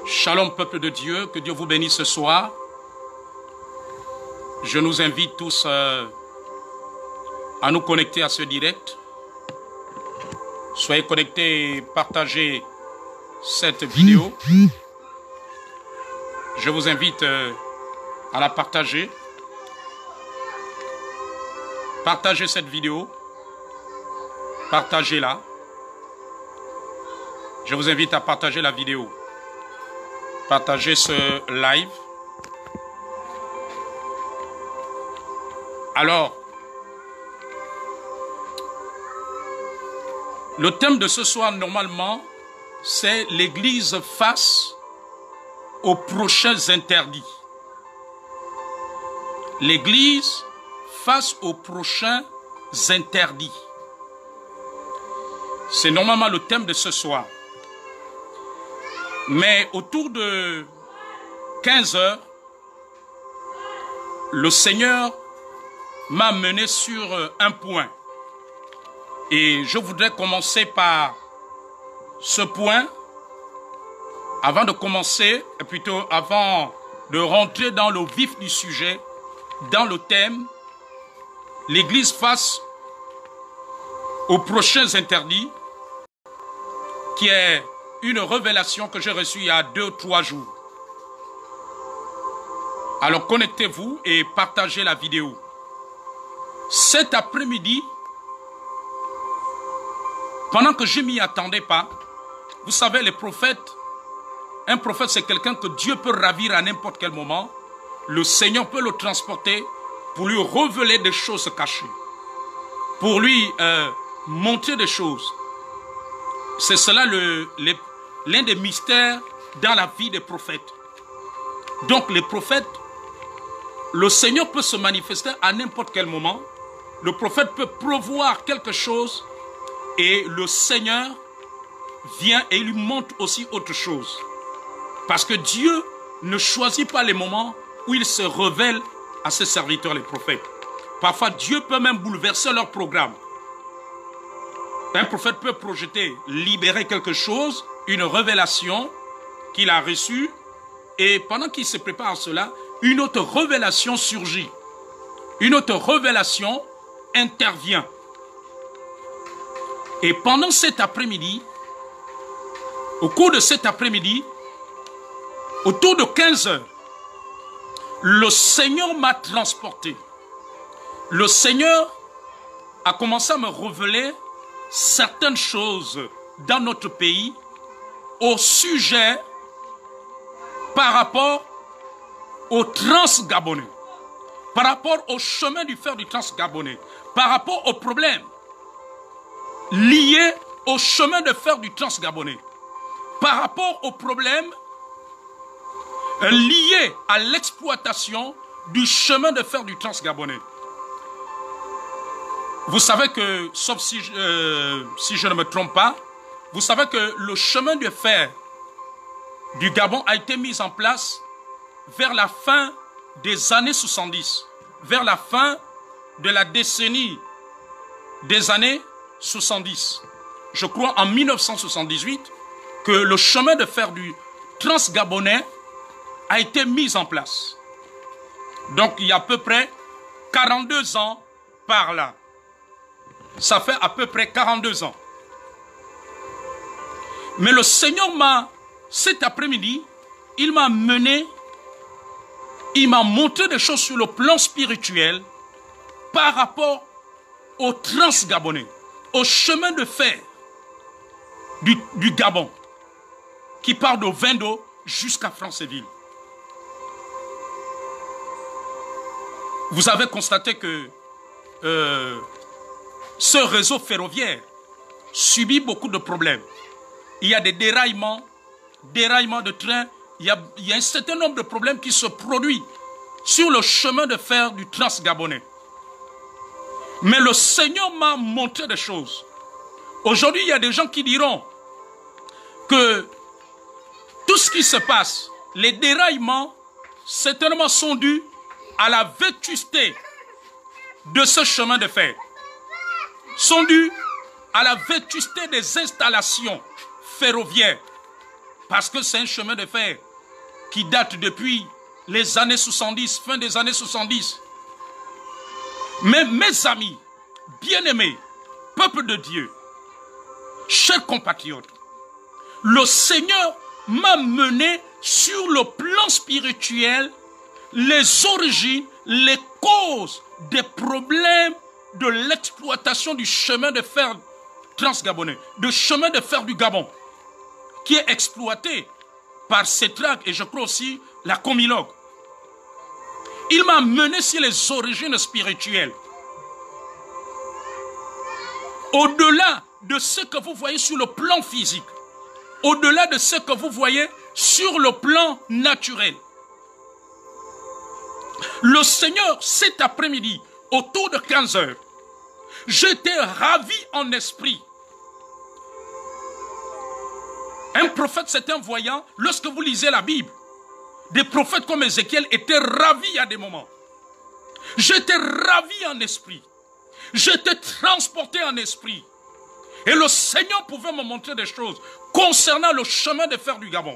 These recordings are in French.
Shalom peuple de Dieu, que Dieu vous bénisse ce soir. Je nous invite tous à nous connecter à ce direct. Soyez connectés et partagez cette vidéo. Je vous invite à la partager. Partagez cette vidéo. Partagez-la. Je vous invite à partager la vidéo. Partagez ce live. Alors, le thème de ce soir, normalement, c'est l'Église face aux prochains interdits. L'Église face aux prochains interdits. C'est normalement le thème de ce soir. Mais autour de 15 heures, le Seigneur m'a mené sur un point. Et je voudrais commencer par ce point, avant de commencer, plutôt avant de rentrer dans le vif du sujet, dans le thème, l'Église face aux prochains interdits, qui est une révélation que j'ai reçue il y a 2-3 jours. Alors connectez-vous et partagez la vidéo. Cet après-midi, pendant que je ne m'y attendais pas, vous savez, les prophètes, un prophète c'est quelqu'un que Dieu peut ravir à n'importe quel moment. Le Seigneur peut le transporter pour lui révéler des choses cachées, pour lui montrer des choses. C'est cela l'un des mystères dans la vie des prophètes. Donc les prophètes, le Seigneur peut se manifester à n'importe quel moment. Le prophète peut prévoir quelque chose et le Seigneur vient et lui montre aussi autre chose. Parce que Dieu ne choisit pas les moments où il se révèle à ses serviteurs, les prophètes. Parfois, Dieu peut même bouleverser leur programme. Un prophète peut projeter, libérer quelque chose, une révélation qu'il a reçue, et pendant qu'il se prépare à cela, une autre révélation surgit. Une autre révélation intervient. Et pendant cet après-midi, au cours de cet après-midi, autour de 15 heures, le Seigneur m'a transporté. Le Seigneur a commencé à me révéler certaines choses dans notre pays au sujet par rapport au Trans-Gabonais, par rapport au chemin du fer du Trans-Gabonais, par rapport aux problèmes liés au chemin de fer du Trans-Gabonais, par rapport aux problèmes liés à l'exploitation du chemin de fer du Trans-Gabonais. Vous savez que, sauf si je ne me trompe pas, vous savez que le chemin de fer du Gabon a été mis en place vers la fin des années 70, vers la fin de la décennie des années 70. Je crois en 1978 que le chemin de fer du Trans-Gabonais a été mis en place. Donc il y a à peu près 42 ans par là. Ça fait à peu près 42 ans. Mais le Seigneur cet après-midi, il m'a mené, il m'a montré des choses sur le plan spirituel par rapport au Trans-Gabonais, au chemin de fer du Gabon, qui part de Vendo jusqu'à Franceville. Vous avez constaté que ce réseau ferroviaire subit beaucoup de problèmes. Il y a des déraillements de trains. Il y a un certain nombre de problèmes qui se produisent sur le chemin de fer du Trans-Gabonais. Mais le Seigneur m'a montré des choses. Aujourd'hui, il y a des gens qui diront que tout ce qui se passe, les déraillements, certainement sont dus à la vétusté de ce chemin de fer. Sont dus à la vétusté des installations ferroviaires. Parce que c'est un chemin de fer qui date depuis les années 70, fin des années 70. Mais mes amis, bien-aimés, peuple de Dieu, chers compatriotes, le Seigneur m'a mené sur le plan spirituel les origines, les causes des problèmes de l'exploitation du chemin de fer transgabonais, du chemin de fer du Gabon, qui est exploité par CETRAC et je crois aussi la Comilogue. Il m'a mené sur les origines spirituelles. Au-delà de ce que vous voyez sur le plan physique, au-delà de ce que vous voyez sur le plan naturel. Le Seigneur, cet après-midi, autour de 15 heures, j'étais ravi en esprit. Un prophète, c'est un voyant. Lorsque vous lisez la Bible, des prophètes comme Ézéchiel étaient ravis à des moments. J'étais ravi en esprit. J'étais transporté en esprit. Et le Seigneur pouvait me montrer des choses concernant le chemin de fer du Gabon,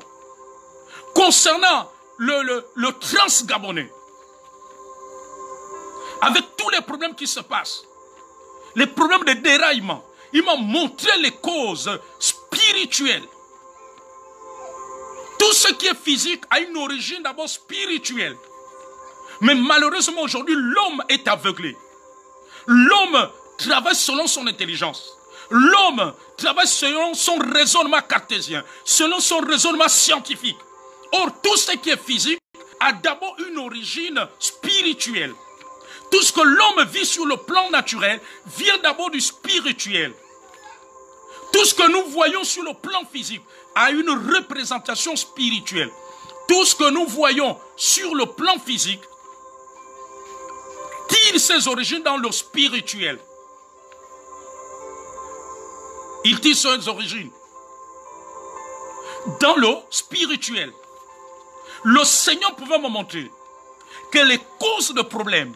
concernant le transgabonais, avec tous les problèmes qui se passent, les problèmes de déraillement. Il m'a montré les causes spirituelles. Tout ce qui est physique a une origine d'abord spirituelle. Mais malheureusement aujourd'hui, l'homme est aveuglé. L'homme travaille selon son intelligence. L'homme travaille selon son raisonnement cartésien, selon son raisonnement scientifique. Or, tout ce qui est physique a d'abord une origine spirituelle. Tout ce que l'homme vit sur le plan naturel vient d'abord du spirituel. Tout ce que nous voyons sur le plan physique a une représentation spirituelle. Tout ce que nous voyons sur le plan physique tire ses origines dans le spirituel. Il tire ses origines dans le spirituel. Le Seigneur pouvait me montrer que les causes de problèmes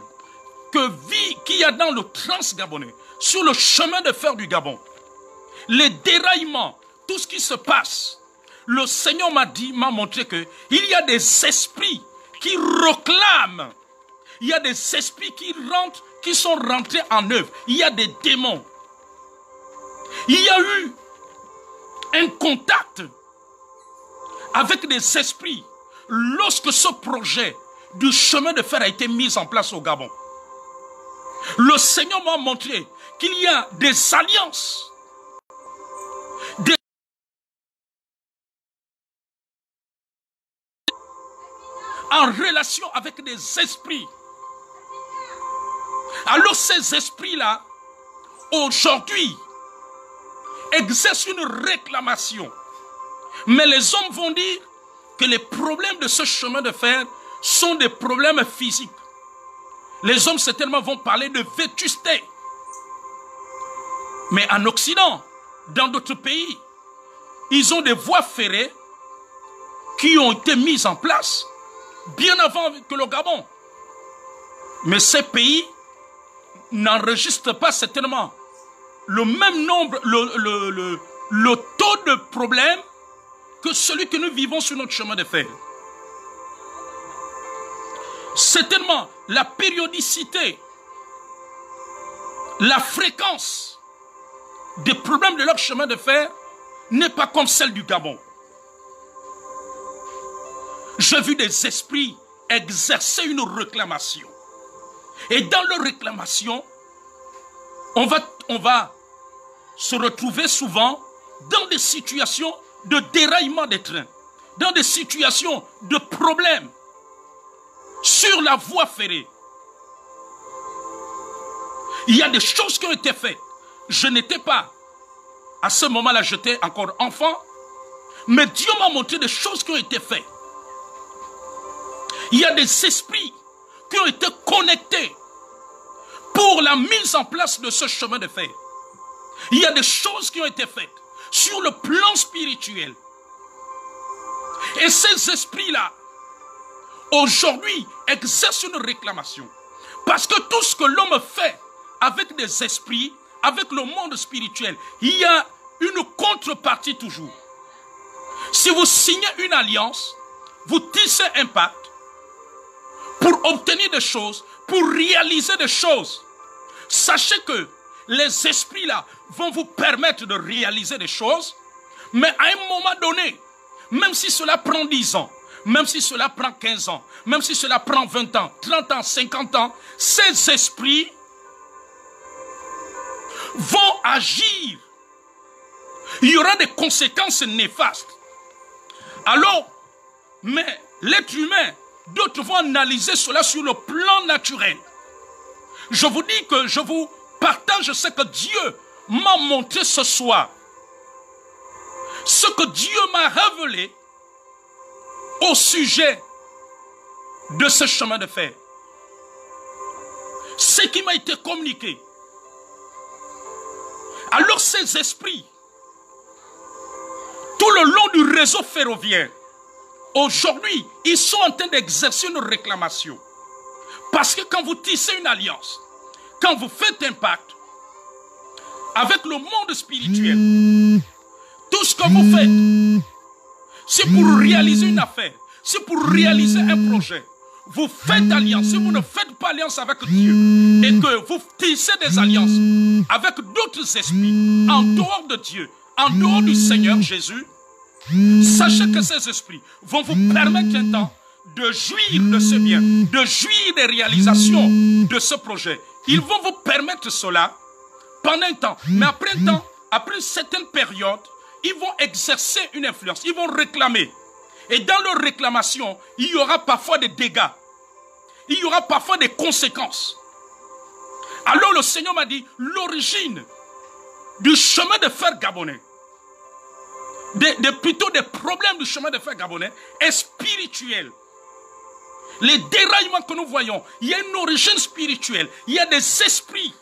qu'il y a dans le transgabonais, sur le chemin de fer du Gabon, les déraillements, tout ce qui se passe, le Seigneur m'a montré qu'il y a des esprits qui réclament, il y a des esprits qui sont rentrés en œuvre, il y a des démons. Il y a eu un contact avec des esprits lorsque ce projet du chemin de fer a été mis en place au Gabon. Le Seigneur m'a montré qu'il y a des alliances, en relation avec des esprits. Alors ces esprits-là, aujourd'hui, exercent une réclamation. Mais les hommes vont dire que les problèmes de ce chemin de fer sont des problèmes physiques. Les hommes certainement vont parler de vétusté. Mais en Occident, dans d'autres pays, ils ont des voies ferrées qui ont été mises en place bien avant que le Gabon. Mais ces pays n'enregistrent pas certainement le même nombre, le taux de problèmes que celui que nous vivons sur notre chemin de fer. Certainement, la périodicité, la fréquence des problèmes de leur chemin de fer n'est pas comme celle du Gabon. J'ai vu des esprits exercer une réclamation. Et dans leur réclamation, on va se retrouver souvent dans des situations de déraillement des trains, dans des situations de problèmes sur la voie ferrée. Il y a des choses qui ont été faites. Je n'étais pas, à ce moment-là, j'étais encore enfant, mais Dieu m'a montré des choses qui ont été faites. Il y a des esprits qui ont été connectés pour la mise en place de ce chemin de fer. Il y a des choses qui ont été faites sur le plan spirituel. Et ces esprits-là, aujourd'hui, exercent une réclamation. Parce que tout ce que l'homme fait avec des esprits, avec le monde spirituel, il y a une contrepartie toujours. Si vous signez une alliance, vous tissez un pacte pour obtenir des choses, pour réaliser des choses. Sachez que les esprits là vont vous permettre de réaliser des choses, mais à un moment donné, même si cela prend 10 ans, même si cela prend 15 ans, même si cela prend 20 ans, 30 ans, 50 ans, ces esprits vont agir. Il y aura des conséquences néfastes. Alors, mais l'être humain, d'autres vont analyser cela sur le plan naturel. Je vous dis que je vous partage ce que Dieu m'a montré ce soir. Ce que Dieu m'a révélé au sujet de ce chemin de fer. Ce qui m'a été communiqué. Alors ces esprits, tout le long du réseau ferroviaire, aujourd'hui, ils sont en train d'exercer une réclamation. Parce que quand vous tissez une alliance, quand vous faites un pacte avec le monde spirituel, tout ce que vous faites, c'est pour réaliser une affaire, c'est pour réaliser un projet. Vous faites alliance. Si vous ne faites pas alliance avec Dieu et que vous tissez des alliances avec d'autres esprits en dehors de Dieu, en dehors du Seigneur Jésus, sachez que ces esprits vont vous permettre un temps de jouir de ce bien, de jouir des réalisations de ce projet. Ils vont vous permettre cela pendant un temps. Mais après un temps, après une certaine période, ils vont exercer une influence. Ils vont réclamer. Et dans leur réclamation, il y aura parfois des dégâts. Il y aura parfois des conséquences. Alors le Seigneur m'a dit, l'origine du chemin de fer gabonais, plutôt des problèmes du chemin de fer gabonais, est spirituel. Les déraillements que nous voyons, il y a une origine spirituelle. Il y a des esprits.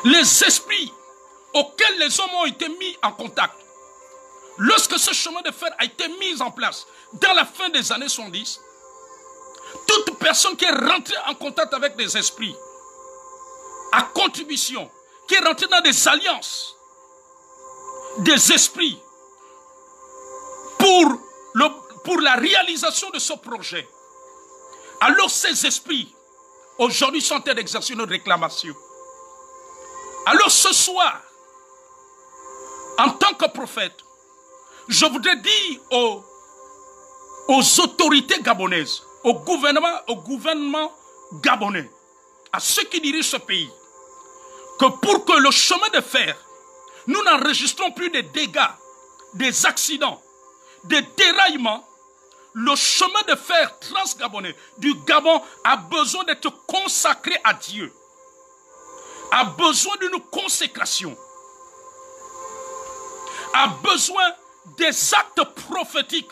Les esprits auxquels les hommes ont été mis en contact. Lorsque ce chemin de fer a été mis en place dans la fin des années 70, toute personne qui est rentrée en contact avec des esprits, à contribution, qui est rentrée dans des alliances, des esprits, pour la réalisation de ce projet, alors ces esprits, aujourd'hui, sont en train d'exercer une réclamation. Alors ce soir, en tant que prophète, je voudrais dire aux autorités gabonaises, au gouvernement gabonais, à ceux qui dirigent ce pays, que pour que le chemin de fer, nous n'enregistrons plus des dégâts, des accidents, des déraillements, le chemin de fer transgabonais du Gabon a besoin d'être consacré à Dieu, a besoin d'une consécration, a besoin des actes prophétiques.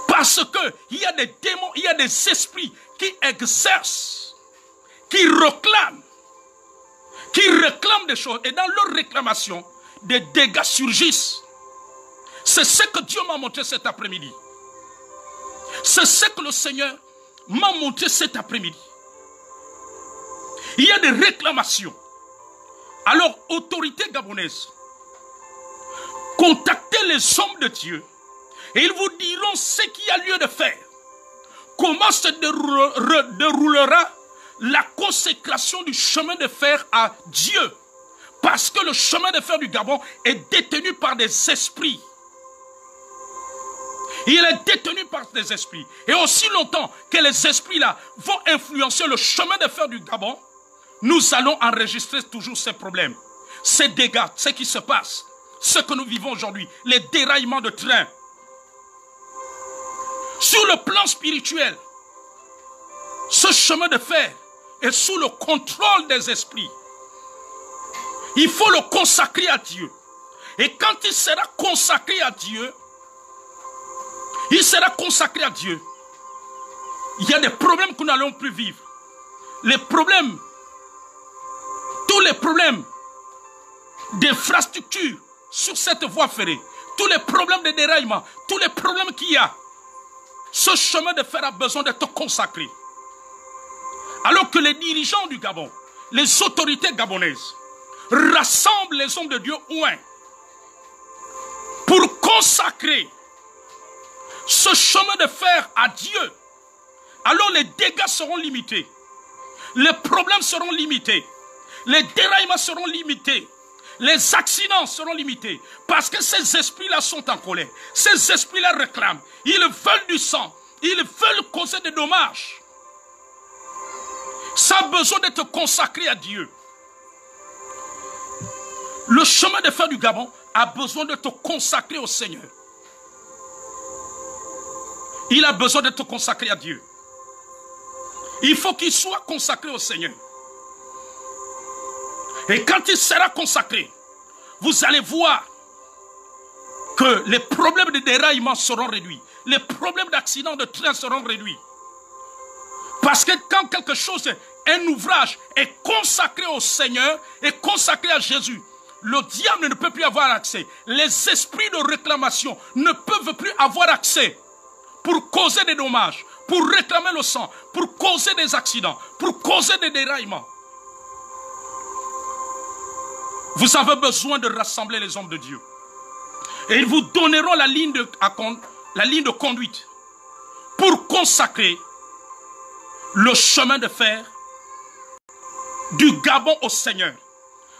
Parce qu'il y a des démons, il y a des esprits qui exercent, qui réclament des choses. Et dans leur réclamation, des dégâts surgissent. C'est ce que Dieu m'a montré cet après-midi. C'est ce que le Seigneur m'a montré cet après-midi. Il y a des réclamations. Alors, autorités gabonaises, contactez les hommes de Dieu et ils vous diront ce qu'il y a lieu de faire. Comment se déroulera la consécration du chemin de fer à Dieu. Parce que le chemin de fer du Gabon est détenu par des esprits. Il est détenu par des esprits. Et aussi longtemps que les esprits-là vont influencer le chemin de fer du Gabon, nous allons enregistrer toujours ces problèmes, ces dégâts, ce qui se passe, ce que nous vivons aujourd'hui, les déraillements de train. Sur le plan spirituel, ce chemin de fer est sous le contrôle des esprits. Il faut le consacrer à Dieu. Et quand il sera consacré à Dieu, il y a des problèmes que nous n'allons plus vivre. Les problèmes, tous les problèmes d'infrastructure sur cette voie ferrée, tous les problèmes de déraillement, tous les problèmes qu'il y a, ce chemin de fer a besoin d'être consacré. Alors que les dirigeants du Gabon, les autorités gabonaises, rassemblent les hommes de Dieu consacrer ce chemin de fer à Dieu, alors les dégâts seront limités. Les problèmes seront limités. Les déraillements seront limités. Les accidents seront limités. Parce que ces esprits-là sont en colère. Ces esprits-là réclament. Ils veulent du sang. Ils veulent causer des dommages. Ça a besoin d'être consacré à Dieu. Le chemin de fer du Gabon a besoin d'être consacré au Seigneur. Il a besoin d'être consacré à Dieu. Il faut qu'il soit consacré au Seigneur. Et quand il sera consacré, vous allez voir que les problèmes de déraillement seront réduits. Les problèmes d'accident de train seront réduits. Parce que quand quelque chose, un ouvrage est consacré au Seigneur et consacré à Jésus, le diable ne peut plus avoir accès. Les esprits de réclamation ne peuvent plus avoir accès pour causer des dommages, pour réclamer le sang, pour causer des accidents, pour causer des déraillements. Vous avez besoin de rassembler les hommes de Dieu. Et ils vous donneront la ligne de conduite pour consacrer le chemin de fer du Gabon au Seigneur.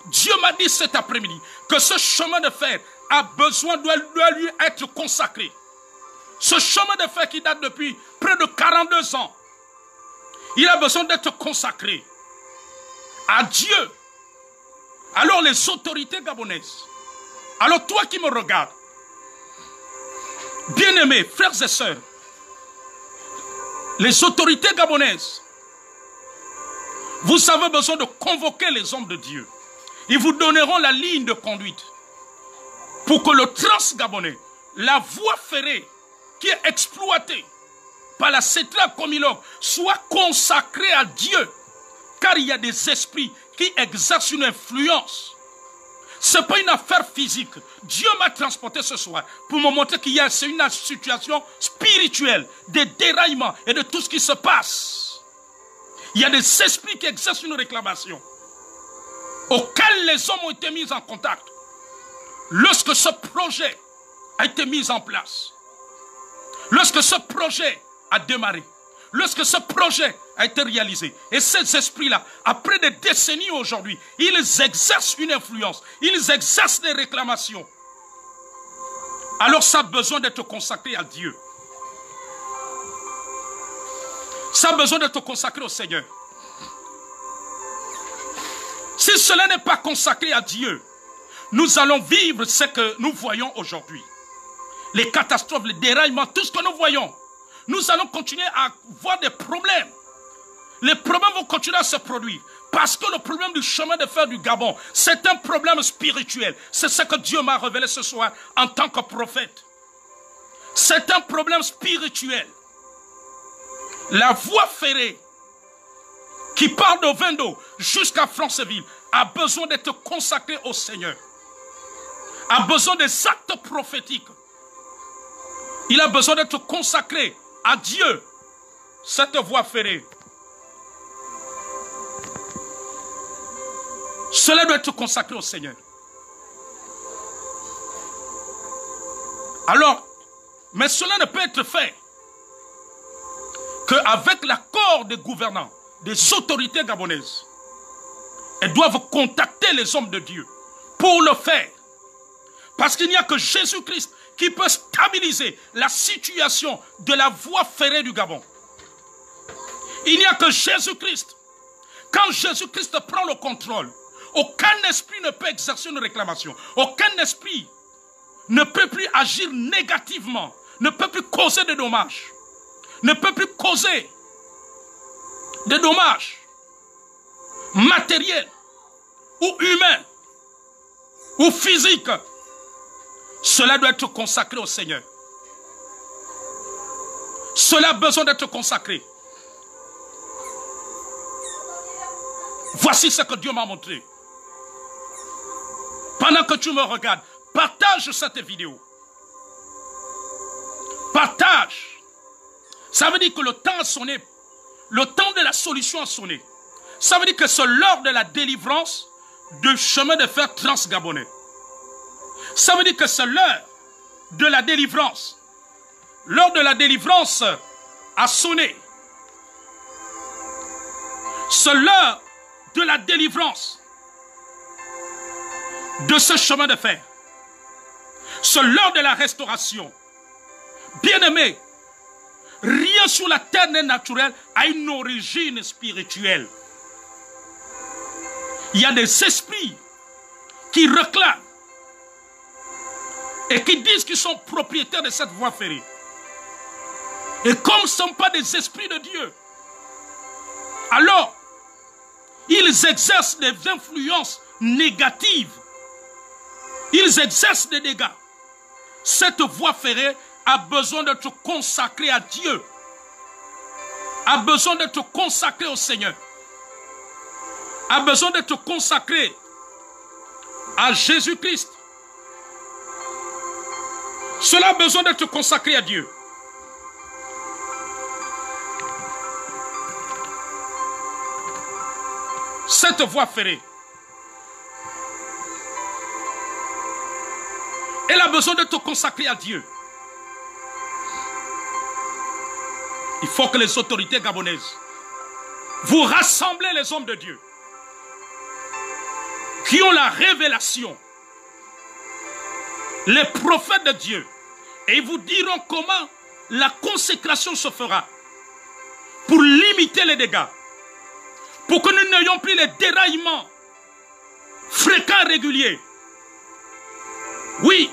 Dieu m'a dit cet après-midi que ce chemin de fer a besoin, doit lui être consacré. Ce chemin de fer qui date depuis près de 42 ans, il a besoin d'être consacré à Dieu. Alors les autorités gabonaises, alors toi qui me regardes, bien-aimés, frères et sœurs, les autorités gabonaises, vous avez besoin de convoquer les hommes de Dieu. Ils vous donneront la ligne de conduite pour que le trans-gabonais, la voie ferrée qui est exploitée par la CETRA Comilog, soit consacrée à Dieu. Car il y a des esprits qui exercent une influence. Ce n'est pas une affaire physique. Dieu m'a transporté ce soir pour me montrer qu'il y a une situation spirituelle, des déraillements et de tout ce qui se passe. Il y a des esprits qui exercent une réclamation auxquels les hommes ont été mis en contact lorsque ce projet a été mis en place. Lorsque ce projet a démarré. Lorsque ce projet a été réalisé. Et ces esprits-là, après des décennies aujourd'hui, ils exercent une influence. Ils exercent des réclamations. Alors ça a besoin d'être consacré à Dieu. Ça a besoin d'être consacré au Seigneur. Si cela n'est pas consacré à Dieu, nous allons vivre ce que nous voyons aujourd'hui. Les catastrophes, les déraillements, tout ce que nous voyons. Nous allons continuer à voir des problèmes. Les problèmes vont continuer à se produire. Parce que le problème du chemin de fer du Gabon, c'est un problème spirituel. C'est ce que Dieu m'a révélé ce soir en tant que prophète. C'est un problème spirituel. La voie ferrée qui part de Vendo jusqu'à Franceville a besoin d'être consacrée au Seigneur. A besoin des actes prophétiques. Il a besoin d'être consacré à Dieu, cette voie ferrée. Cela doit être consacré au Seigneur. Alors, mais cela ne peut être fait qu'avec l'accord des gouvernants, des autorités gabonaises. Elles doivent contacter les hommes de Dieu pour le faire. Parce qu'il n'y a que Jésus-Christ qui peut stabiliser la situation de la voie ferrée du Gabon. Il n'y a que Jésus-Christ. Quand Jésus-Christ prend le contrôle, aucun esprit ne peut exercer une réclamation. Aucun esprit ne peut plus agir négativement, ne peut plus causer de dommages, ne peut plus causer de dommages matériels ou humains ou physiques. Cela doit être consacré au Seigneur. Cela a besoin d'être consacré. Voici ce que Dieu m'a montré. Pendant que tu me regardes, partage cette vidéo. Partage. Ça veut dire que le temps a sonné. Le temps de la solution a sonné. Ça veut dire que c'est l'heure de la délivrance du chemin de fer transgabonais. Ça veut dire que c'est l'heure de la délivrance. L'heure de la délivrance a sonné. C'est l'heure de la délivrance de ce chemin de fer. C'est l'heure de la restauration. Bien-aimés, rien sur la terre n'est naturel, a une origine spirituelle. Il y a des esprits qui réclament et qui disent qu'ils sont propriétaires de cette voie ferrée. Et comme ce ne sont pas des esprits de Dieu, alors ils exercent des influences négatives. Ils exercent des dégâts. Cette voie ferrée a besoin d'être consacrée à Dieu. A besoin d'être consacrée au Seigneur. A besoin d'être consacrée à Jésus-Christ. Cela a besoin d'être consacré à Dieu. Cette voie ferrée, elle a besoin d'être consacrée à Dieu. Il faut que les autorités gabonaises, vous rassemblez les hommes de Dieu qui ont la révélation, les prophètes de Dieu, et ils vous diront comment la consécration se fera pour limiter les dégâts, pour que nous n'ayons plus les déraillements fréquents et réguliers. Oui,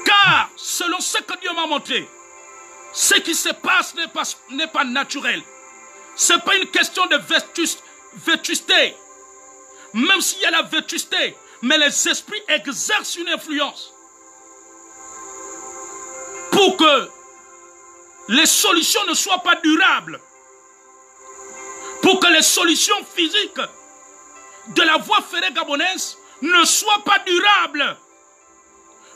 car selon ce que Dieu m'a montré, ce qui se passe n'est pas naturel. Ce n'est pas une question de vétusté. Même s'il y a la vétusté, mais les esprits exercent une influence pour que les solutions ne soient pas durables, pour que les solutions physiques de la voie ferrée gabonaise ne soient pas durables.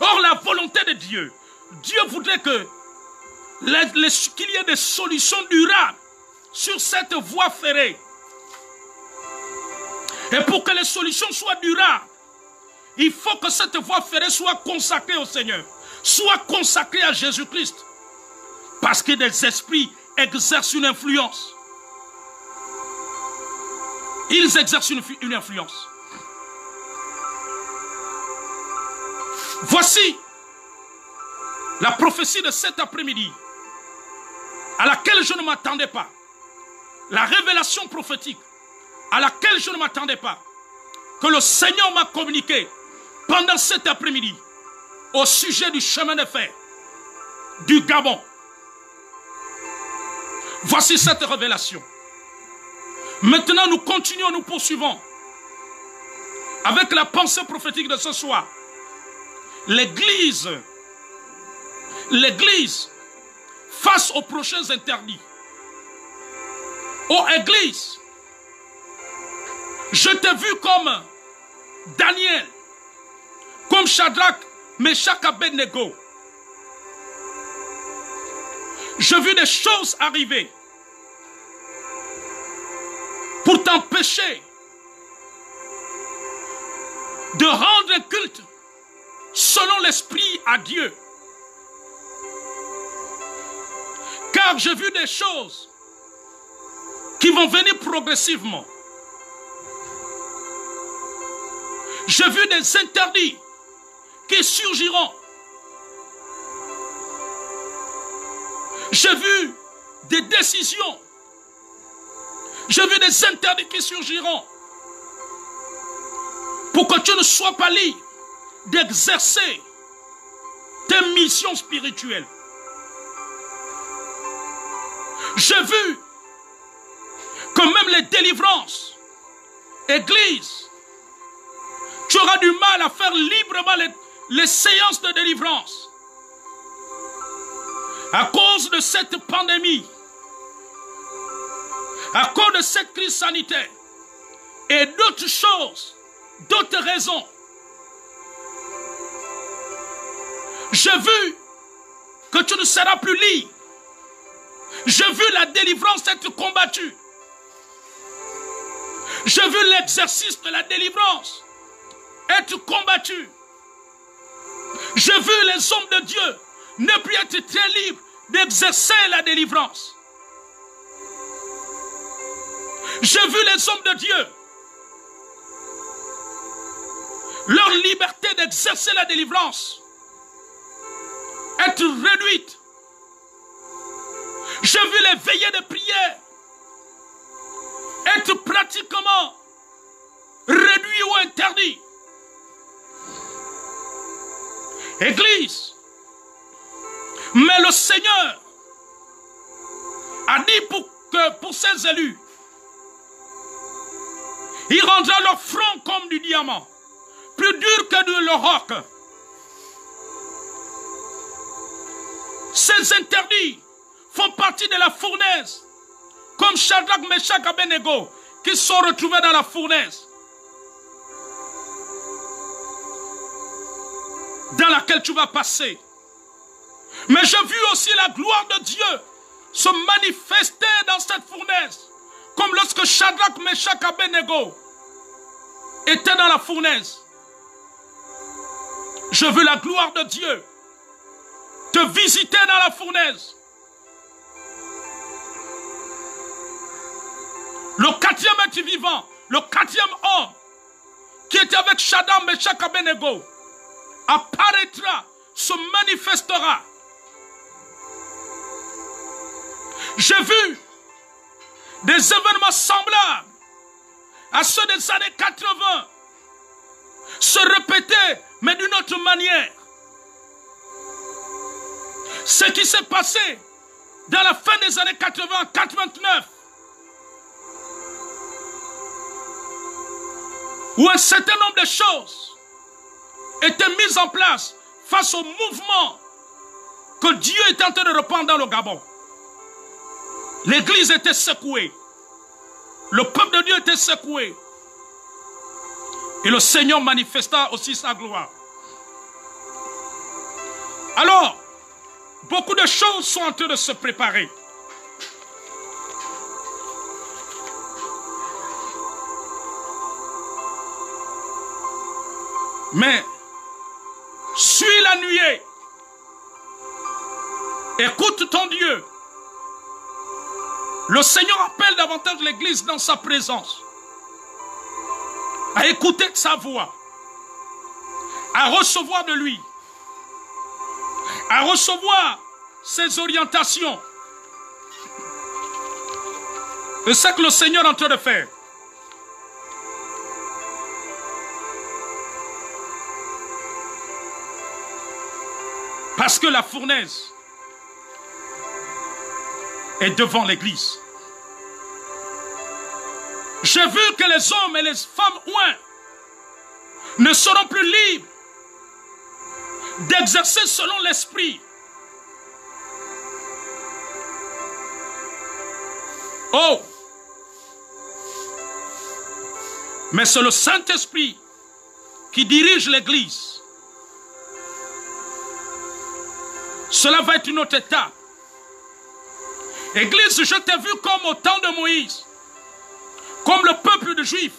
Or, la volonté de Dieu, Dieu voudrait que qu'il y ait des solutions durables sur cette voie ferrée. Et pour que les solutions soient durables, il faut que cette voie ferrée soit consacrée au Seigneur, soit consacrée à Jésus-Christ. Parce que des esprits exercent une influence. Ils exercent une influence. Voici la prophétie de cet après-midi à laquelle je ne m'attendais pas. La révélation prophétique à laquelle je ne m'attendais pas, que le Seigneur m'a communiqué pendant cet après-midi au sujet du chemin de fer du Gabon. Voici cette révélation. Maintenant, nous continuons, nous poursuivons avec la pensée prophétique de ce soir. L'Église, face aux prochains interdits. Ô Église, je t'ai vu comme Daniel, comme Shadrach, Meshach, Abednego. J'ai vu des choses arriver pour t'empêcher de rendre un culte selon l'esprit à Dieu. Car j'ai vu des choses qui vont venir progressivement. J'ai vu des interdits qui surgiront. J'ai vu des décisions. J'ai vu des interdits qui surgiront. Pour que tu ne sois pas libre d'exercer tes missions spirituelles. J'ai vu que même les délivrances, Église, tu auras du mal à faire librement les séances de délivrance. À cause de cette pandémie, à cause de cette crise sanitaire et d'autres choses, d'autres raisons. J'ai vu que tu ne seras plus libre. J'ai vu la délivrance être combattue. J'ai vu l'exercice de la délivrance être combattu. J'ai vu les hommes de Dieu ne plus être très libres d'exercer la délivrance. J'ai vu les hommes de Dieu, leur liberté d'exercer la délivrance être réduite. J'ai vu les veillées de prière être pratiquement réduits ou interdits. Église, mais le Seigneur a dit pour ses élus, il rendra leur front comme du diamant, plus dur que de roc. Ces interdits font partie de la fournaise, comme Shadrach, Meshach, Abednego, qui sont retrouvés dans la fournaise, dans laquelle tu vas passer. Mais j'ai vu aussi la gloire de Dieu se manifester dans cette fournaise, comme lorsque Shadrach, Meshach, Abednego étaient dans la fournaise. Je veux la gloire de Dieu te visiter dans la fournaise. Le quatrième être vivant, le quatrième homme qui était avec Shadrach, Meshach, Abednego apparaîtra, se manifestera. J'ai vu des événements semblables à ceux des années 80 se répéter, mais d'une autre manière. Ce qui s'est passé dans la fin des années 80, 89, où un certain nombre de choses étaient mises en place face au mouvement que Dieu était en train de reprendre dans le Gabon. L'église était secouée. Le peuple de Dieu était secoué. Et le Seigneur manifesta aussi sa gloire. Alors, beaucoup de choses sont en train de se préparer. Mais, suis la nuée. Écoute ton Dieu. Le Seigneur appelle davantage l'Église dans sa présence, à écouter sa voix, à recevoir de lui, à recevoir ses orientations. C'est ce que le Seigneur est en train de faire. Parce que la fournaise est devant l'église. J'ai vu que les hommes et les femmes oints ne seront plus libres d'exercer selon l'esprit. Oh! Mais c'est le Saint-Esprit qui dirige l'église. Cela va être une autre étape. Église, je t'ai vu comme au temps de Moïse, comme le peuple de Juifs.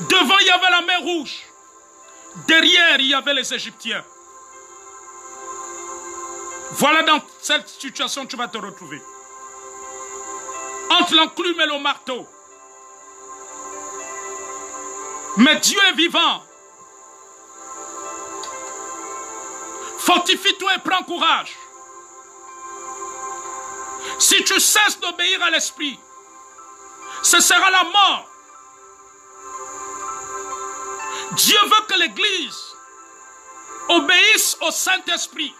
Devant, il y avait la mer Rouge. Derrière, il y avait les Égyptiens. Voilà dans cette situation que tu vas te retrouver. Entre l'enclume et le marteau. Mais Dieu est vivant. Fortifie-toi et prends courage. Si tu cesses d'obéir à l'esprit, ce sera la mort. Dieu veut que l'Église obéisse au Saint-Esprit,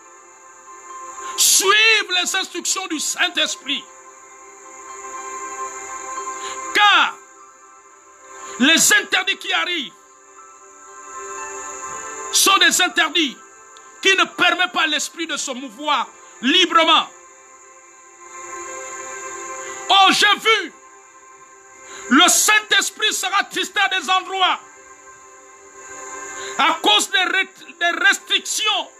suive les instructions du Saint-Esprit. Car les interdits qui arrivent sont des interdits qui ne permettent pas à l'esprit de se mouvoir librement. Oh, j'ai vu, le Saint-Esprit sera attristé à des endroits à cause des restrictions,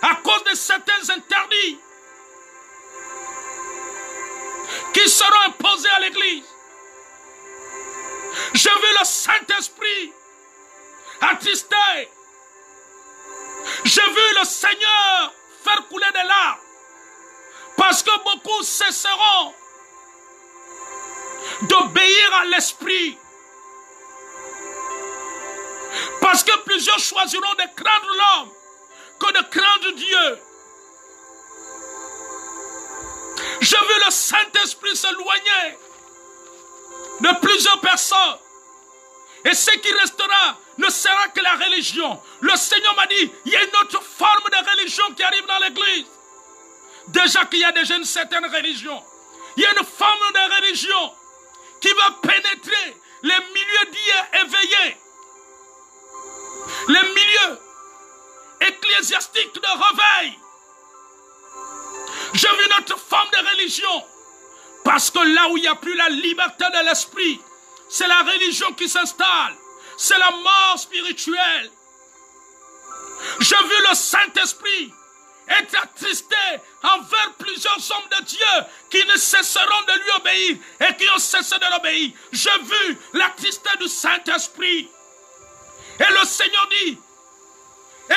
à cause de certains interdits qui seront imposés à l'Église. Je veux le Saint-Esprit attristé J'ai vu le Seigneur faire couler des larmes. Parce que beaucoup cesseront d'obéir à l'esprit. Parce que plusieurs choisiront de craindre l'homme que de craindre Dieu. J'ai vu le Saint-Esprit s'éloigner de plusieurs personnes. Et ce qui restera ne sera que la religion. Le Seigneur m'a dit, il y a une autre forme de religion qui arrive dans l'église. Déjà qu'il y a déjà une certaine religion. Il y a une forme de religion qui va pénétrer les milieux dits éveillés. Les milieux ecclésiastiques de réveil. J'ai vu notre forme de religion. Parce que là où il n'y a plus la liberté de l'esprit, c'est la religion qui s'installe. C'est la mort spirituelle. J'ai vu le Saint-Esprit être attristé envers plusieurs hommes de Dieu qui ne cesseront de lui obéir et qui ont cessé de l'obéir. J'ai vu la tristesse du Saint-Esprit. Et le Seigneur dit,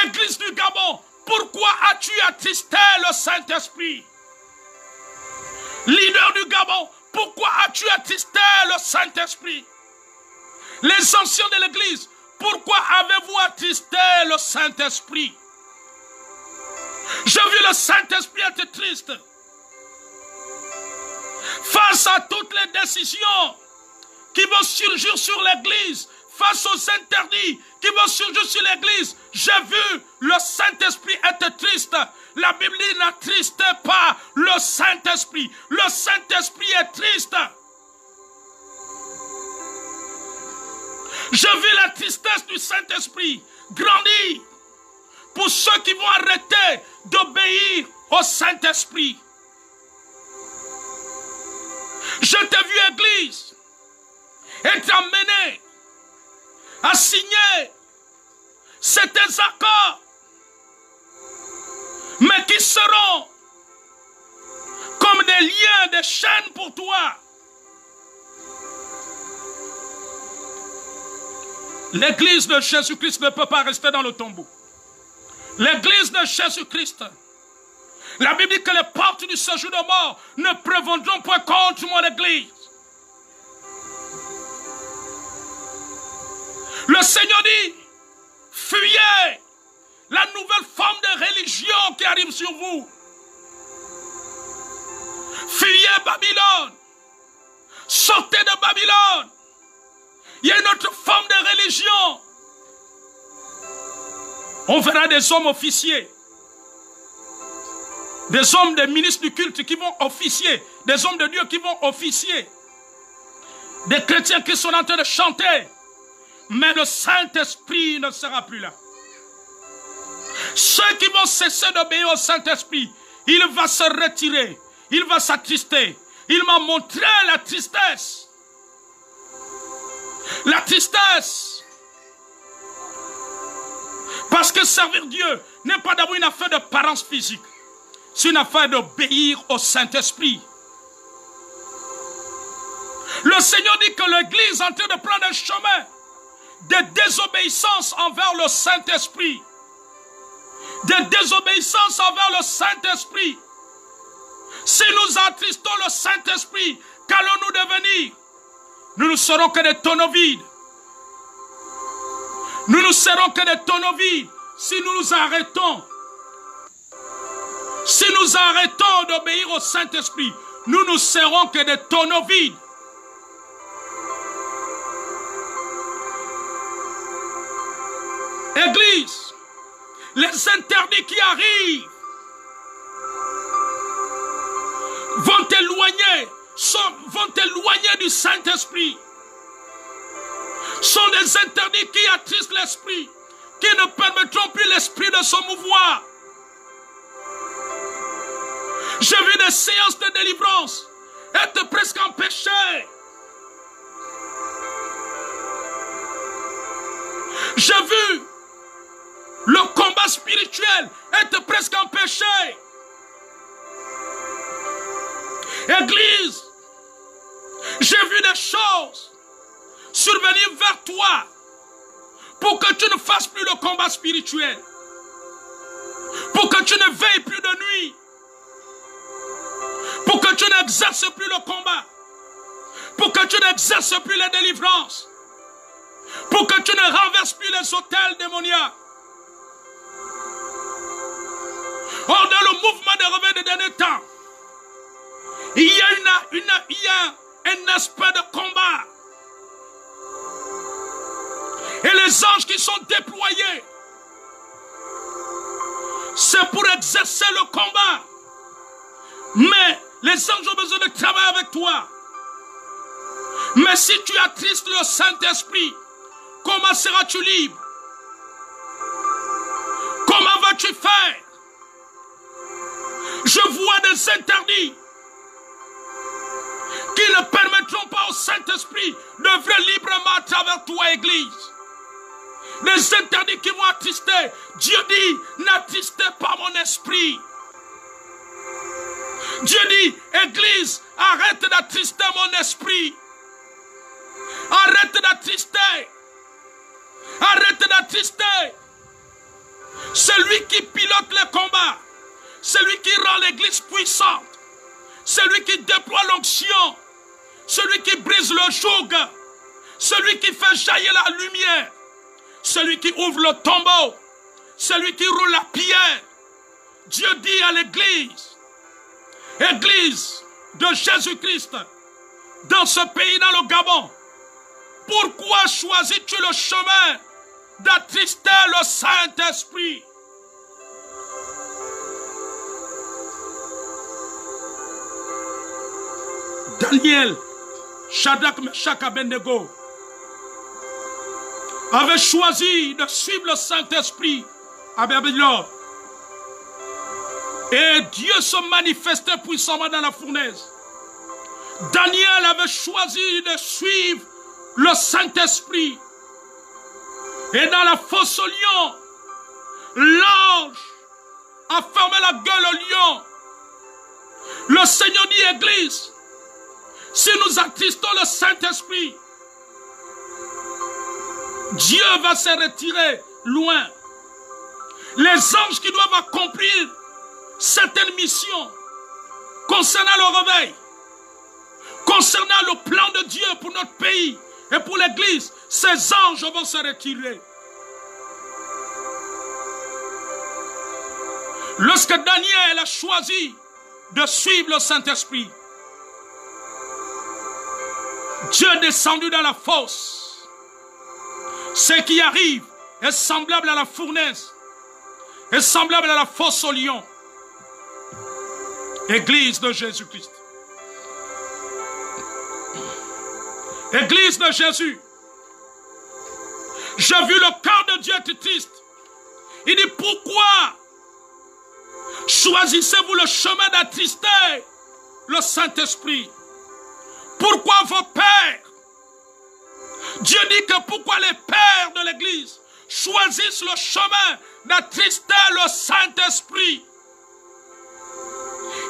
Église du Gabon, pourquoi as-tu attristé le Saint-Esprit? Leader du Gabon, pourquoi as-tu attristé le Saint-Esprit? Les anciens de l'Église, pourquoi avez-vous attristé le Saint-Esprit? J'ai vu le Saint-Esprit être triste. Face à toutes les décisions qui vont surgir sur l'Église, face aux interdits qui vont surgir sur l'Église, j'ai vu le Saint-Esprit être triste. La Bible dit, n'attristez pas le Saint-Esprit. Le Saint-Esprit est triste. J'ai vu la tristesse du Saint-Esprit grandir pour ceux qui vont arrêter d'obéir au Saint-Esprit. Je t'ai vu, Église, être amené à signer certains accords, mais qui seront comme des liens, des chaînes pour toi. L'église de Jésus-Christ ne peut pas rester dans le tombeau. L'église de Jésus-Christ, la Bible dit que les portes du séjour de mort ne prévaudront point contre mon église. Le Seigneur dit, fuyez la nouvelle forme de religion qui arrive sur vous. Fuyez Babylone. Sortez de Babylone. Il y a une autre forme de religion. On verra des hommes officiers. Des hommes, des ministres du culte qui vont officier. Des hommes de Dieu qui vont officier. Des chrétiens qui sont en train de chanter. Mais le Saint-Esprit ne sera plus là. Ceux qui vont cesser d'obéir au Saint-Esprit, il va se retirer. Il va s'attrister. Il m'a montré la tristesse. La tristesse. Parce que servir Dieu n'est pas d'abord une affaire d'apparence physique. C'est une affaire d'obéir au Saint-Esprit. Le Seigneur dit que l'Église est en train de prendre un chemin de désobéissance envers le Saint-Esprit. De désobéissance envers le Saint-Esprit. Si nous attristons le Saint-Esprit, qu'allons-nous devenir? Nous ne serons que des tonneaux vides. Nous ne serons que des tonneaux vides si nous nous arrêtons. Si nous arrêtons d'obéir au Saint-Esprit, nous ne serons que des tonneaux vides. Église, les interdits qui arrivent vont t'éloigner du Saint-Esprit. Sont des interdits qui attristent l'esprit, qui ne permettront plus l'esprit de se mouvoir. J'ai vu des séances de délivrance être presque empêchées. J'ai vu le combat spirituel être presque empêché. Église, j'ai vu des choses survenir vers toi pour que tu ne fasses plus le combat spirituel. que tu ne veilles plus de nuit, pour que tu n'exerces plus le combat, pour que tu n'exerces plus les délivrances, pour que tu ne renverses plus les autels démoniaques. Or, dans le mouvement des réveils des derniers temps, il y a un aspect de combat. Et les anges qui sont déployés, c'est pour exercer le combat. Mais les anges ont besoin de travailler avec toi. Mais si tu attristes le Saint-Esprit, comment seras-tu libre? Comment vas-tu faire? Je vois des interdits qui ne permettront pas au Saint-Esprit d'œuvrer librement à travers toi, Église. Des interdits qui vont attrister. Dieu dit, n'attristez pas mon esprit. Dieu dit, Église, arrête d'attrister mon esprit. Arrête d'attrister. Arrête d'attrister. Celui qui pilote les combats, celui qui rend l'Église puissante, celui qui déploie l'onction, celui qui brise le joug, celui qui fait jaillir la lumière, celui qui ouvre le tombeau, celui qui roule la pierre. Dieu dit à l'Église, Église de Jésus-Christ, dans ce pays, dans le Gabon, pourquoi choisis-tu le chemin d'attrister le Saint-Esprit? Daniel, Shadrach, Meshach, Abednego avaient choisi de suivre le Saint-Esprit à Babylone. Et Dieu se manifestait puissamment dans la fournaise. Daniel avait choisi de suivre le Saint-Esprit. Et dans la fosse au lion, l'ange a fermé la gueule au lion. Le Seigneur dit, Église, si nous attristons le Saint-Esprit, Dieu va se retirer loin. Les anges qui doivent accomplir certaines missions concernant le réveil, concernant le plan de Dieu pour notre pays et pour l'Église, ces anges vont se retirer. Lorsque Daniel a choisi de suivre le Saint-Esprit, Dieu est descendu dans la fosse. Ce qui arrive est semblable à la fournaise, est semblable à la fosse au lion. Église de Jésus-Christ. Église de Jésus. J'ai vu le cœur de Dieu être triste. Il dit, pourquoi choisissez-vous le chemin d'attrister le Saint-Esprit? Pourquoi vos pères? Dieu dit que pourquoi les pères de l'Église choisissent le chemin d'attrister le Saint-Esprit?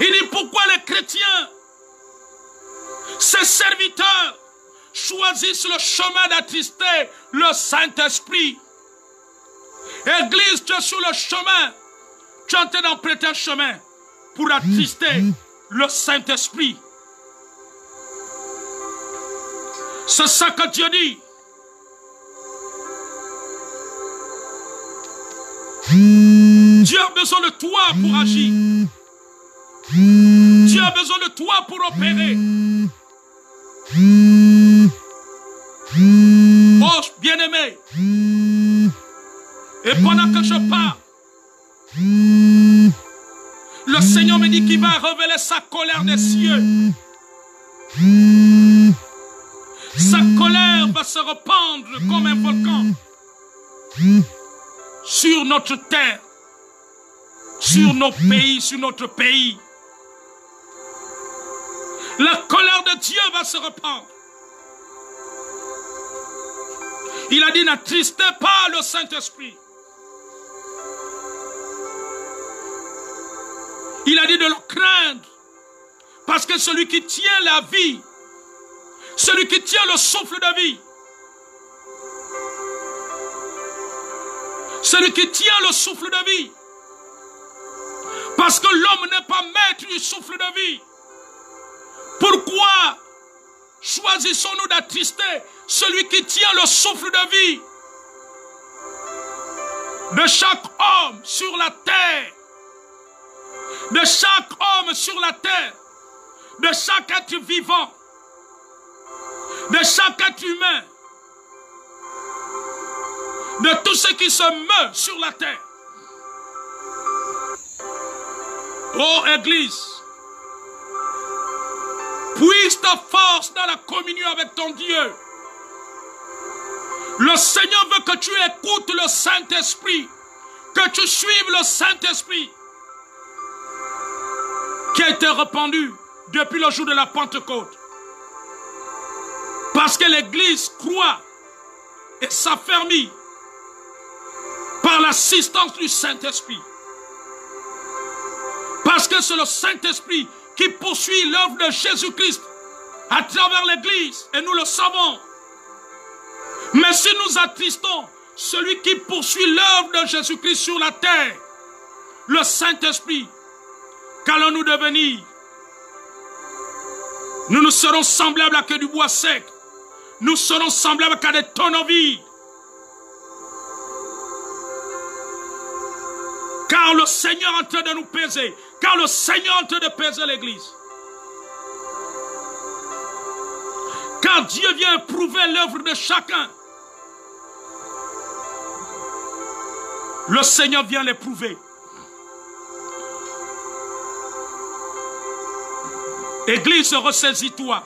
Il dit pourquoi les chrétiens, ses serviteurs, choisissent le chemin d'attrister le Saint-Esprit. Église, tu es sur le chemin, tu es en train d'emprunter un chemin pour attrister le Saint-Esprit. C'est ça que Dieu dit. Dieu a besoin de toi pour agir. Dieu a besoin de toi pour opérer. Oh, bien-aimé. Et pendant que je parle, le Seigneur me dit qu'il va révéler sa colère des cieux. Sa colère va se répandre comme un volcan sur notre terre, sur nos pays, sur notre pays. La colère de Dieu va se répandre. Il a dit, n'attristez pas le Saint-Esprit. Il a dit de le craindre. Parce que celui qui tient la vie, celui qui tient le souffle de vie, celui qui tient le souffle de vie, Parce que l'homme n'est pas maître du souffle de vie. Pourquoi choisissons-nous d'attrister celui qui tient le souffle de vie de chaque homme sur la terre? De chaque homme sur la terre, de chaque être vivant, de chaque être humain, de tout ce qui se meut sur la terre. Ô Église, puise ta force dans la communion avec ton Dieu. Le Seigneur veut que tu écoutes le Saint-Esprit, que tu suives le Saint-Esprit qui a été répandu depuis le jour de la Pentecôte. Parce que l'Église croit et s'affermit par l'assistance du Saint-Esprit. Parce que c'est le Saint-Esprit qui poursuit l'œuvre de Jésus-Christ à travers l'Église, et nous le savons. Mais si nous attristons celui qui poursuit l'œuvre de Jésus-Christ sur la terre, le Saint-Esprit, qu'allons-nous devenir? Nous nous serons semblables à que du bois sec. Nous serons semblables qu'à des tonneaux vides. Car le Seigneur est en train de nous peser. Car le Seigneur est en train de peser l'Église. Car Dieu vient éprouver l'œuvre de chacun. Le Seigneur vient l'éprouver. Église, ressaisis-toi.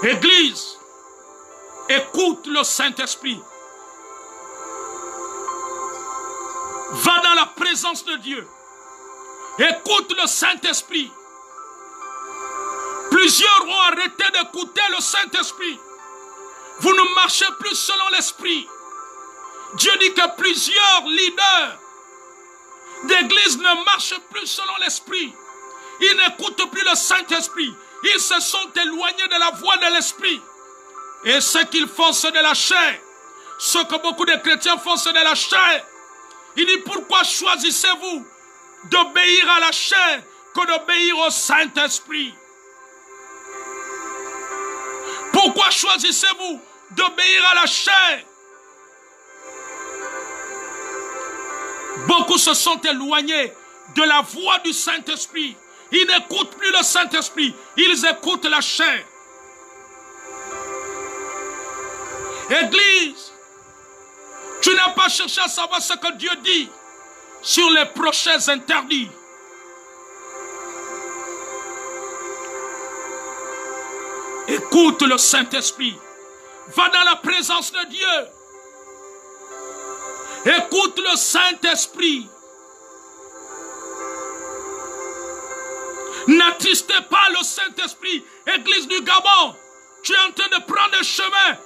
Église, écoute le Saint-Esprit. Va dans la présence de Dieu. Écoute le Saint-Esprit. Plusieurs ont arrêté d'écouter le Saint-Esprit. Vous ne marchez plus selon l'Esprit. Dieu dit que plusieurs leaders d'église ne marchent plus selon l'Esprit. Ils n'écoutent plus le Saint-Esprit. Ils se sont éloignés de la voie de l'Esprit. Et ce qu'ils font, c'est de la chair. Ce que beaucoup de chrétiens font, c'est de la chair. Il dit, pourquoi choisissez-vous d'obéir à la chair que d'obéir au Saint-Esprit? Pourquoi choisissez-vous d'obéir à la chair? Beaucoup se sont éloignés de la voix du Saint-Esprit. Ils n'écoutent plus le Saint-Esprit, ils écoutent la chair. Église, tu n'as pas cherché à savoir ce que Dieu dit sur les prochains interdits. Écoute le Saint-Esprit. Va dans la présence de Dieu. Écoute le Saint-Esprit. N'attristez pas le Saint-Esprit. Église du Gabon, tu es en train de prendre un chemin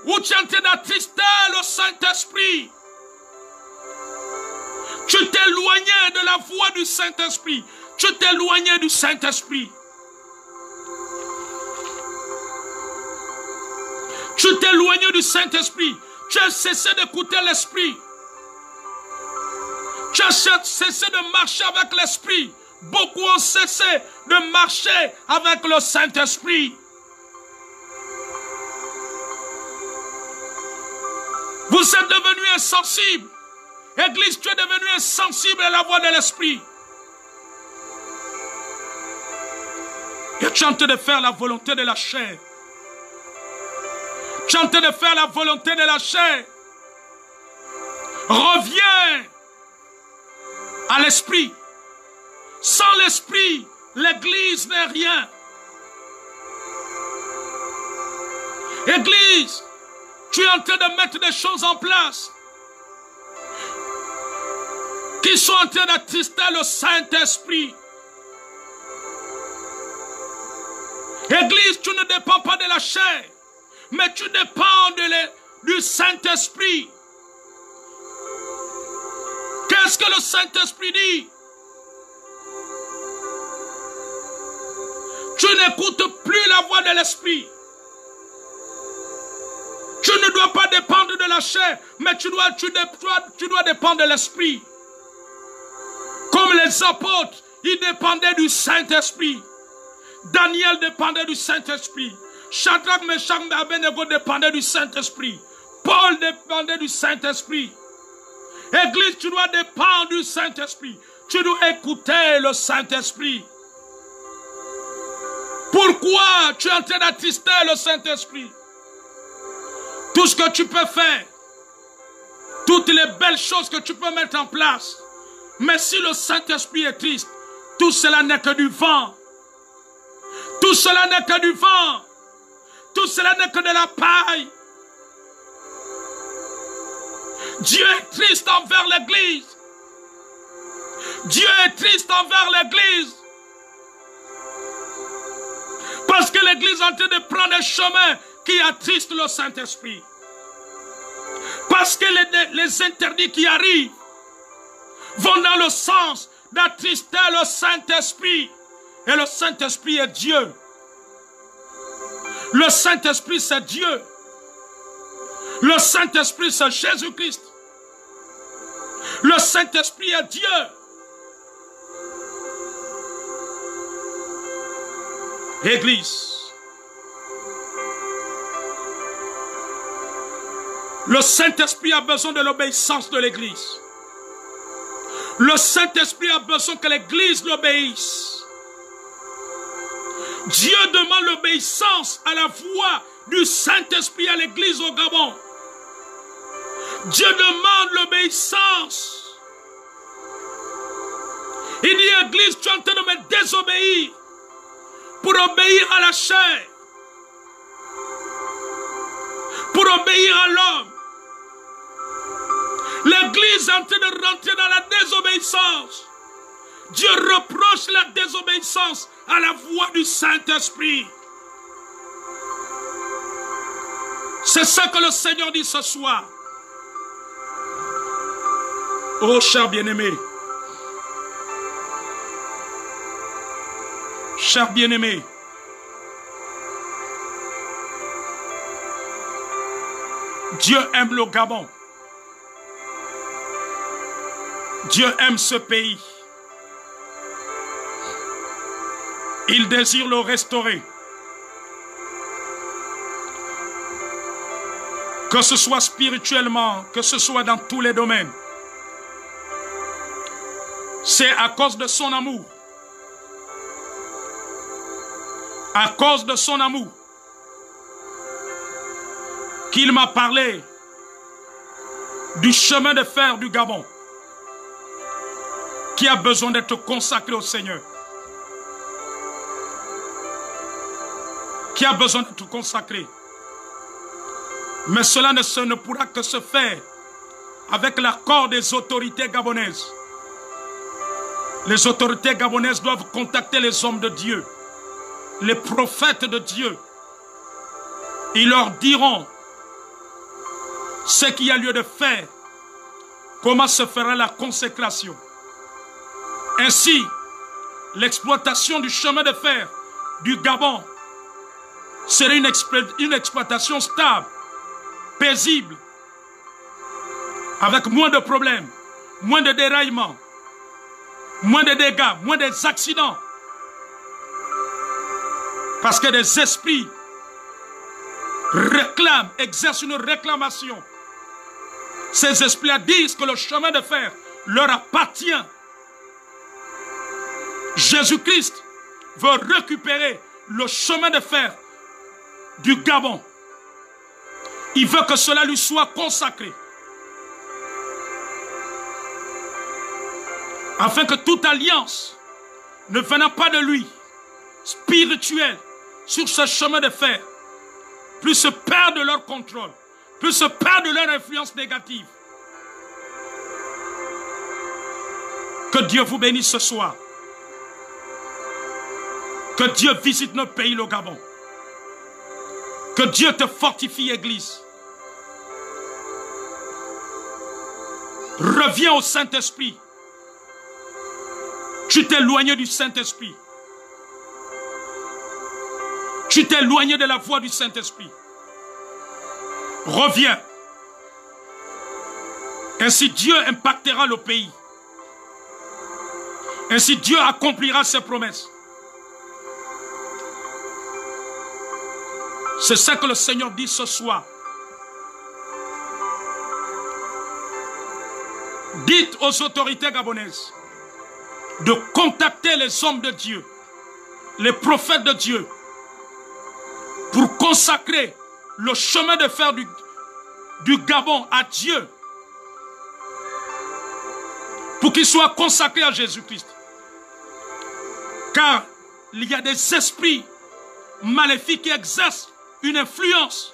où tu es en train d'attrister le Saint-Esprit. Tu t'es éloigné de la voix du Saint-Esprit. Tu t'es éloigné du Saint-Esprit. Tu t'es éloigné du Saint-Esprit. Tu as cessé d'écouter l'Esprit. Tu as cessé de marcher avec l'Esprit. Beaucoup ont cessé de marcher avec le Saint-Esprit. Vous êtes devenus insensibles. Église, tu es devenu insensible à la voix de l'Esprit. Et tu es en train de faire la volonté de la chair. Tu es en train de faire la volonté de la chair. Reviens à l'Esprit. Sans l'Esprit, l'Église n'est rien. Église, tu es en train de mettre des choses en place qui sont en train d'attrister le Saint-Esprit. Église, tu ne dépends pas de la chair, mais tu dépends du Saint-Esprit. Qu'est-ce que le Saint-Esprit dit? Tu n'écoutes plus la voix de l'Esprit. Tu ne dois pas dépendre de la chair, mais tu dois dépendre de l'Esprit. Comme les apôtres, ils dépendaient du Saint-Esprit. Daniel dépendait du Saint-Esprit. Shadrach, Meshach et Abednego dépendaient du Saint-Esprit. Paul dépendait du Saint-Esprit. Église, tu dois dépendre du Saint-Esprit. Tu dois écouter le Saint-Esprit. Pourquoi tu es en train d'attrister le Saint-Esprit? Tout ce que tu peux faire, toutes les belles choses que tu peux mettre en place, mais si le Saint-Esprit est triste, tout cela n'est que du vent. Tout cela n'est que du vent. Tout cela n'est que de la paille. Dieu est triste envers l'Église. Dieu est triste envers l'Église. Parce que l'Église est en train de prendre un chemin qui attriste le Saint-Esprit. Parce que les interdits qui arrivent vont dans le sens d'attrister le Saint-Esprit. Et le Saint-Esprit est Dieu. Le Saint-Esprit, c'est Dieu. Le Saint-Esprit, c'est Jésus-Christ. Le Saint-Esprit est Dieu. Église. Le Saint-Esprit a besoin de l'obéissance de l'Église. Le Saint-Esprit a besoin que l'Église l'obéisse. Dieu demande l'obéissance à la voix du Saint-Esprit à l'Église au Gabon. Dieu demande l'obéissance. Il dit, Église, tu es en train de me désobéir pour obéir à la chair, pour obéir à l'homme. L'Église est en train de rentrer dans la désobéissance. Dieu reproche la désobéissance à la voix du Saint-Esprit. C'est ça que le Seigneur dit ce soir. Oh, cher bien-aimé. Cher bien-aimé. Dieu aime le Gabon. Dieu aime ce pays. Il désire le restaurer. Que ce soit spirituellement, que ce soit dans tous les domaines. C'est à cause de son amour. À cause de son amour qu'il m'a parlé du chemin de fer du Gabon qui a besoin d'être consacré au Seigneur. Qui a besoin d'être consacré. Mais cela ne pourra que se faire avec l'accord des autorités gabonaises. Les autorités gabonaises doivent contacter les hommes de Dieu, les prophètes de Dieu. Ils leur diront ce qu'il y a lieu de faire, comment se fera la consécration. Ainsi, l'exploitation du chemin de fer du Gabon serait une exploitation stable, paisible, avec moins de problèmes, moins de déraillements, moins de dégâts, moins d'accidents. Parce que des esprits réclament, exercent une réclamation. Ces esprits disent que le chemin de fer leur appartient. Jésus-Christ veut récupérer le chemin de fer du Gabon. Il veut que cela lui soit consacré. Afin que toute alliance ne venant pas de lui, spirituelle, sur ce chemin de fer, puisse perdre leur contrôle, puisse perdre leur influence négative. Que Dieu vous bénisse ce soir. Que Dieu visite notre pays, le Gabon. Que Dieu te fortifie, Église. Reviens au Saint-Esprit. Tu t'es éloigné du Saint-Esprit. Tu t'es éloigné de la voix du Saint-Esprit. Reviens. Ainsi Dieu impactera le pays. Ainsi Dieu accomplira ses promesses. C'est ce que le Seigneur dit ce soir. Dites aux autorités gabonaises de contacter les hommes de Dieu, les prophètes de Dieu, pour consacrer le chemin de fer du Gabon à Dieu, pour qu'il soit consacré à Jésus-Christ. Car il y a des esprits maléfiques qui exercent une influence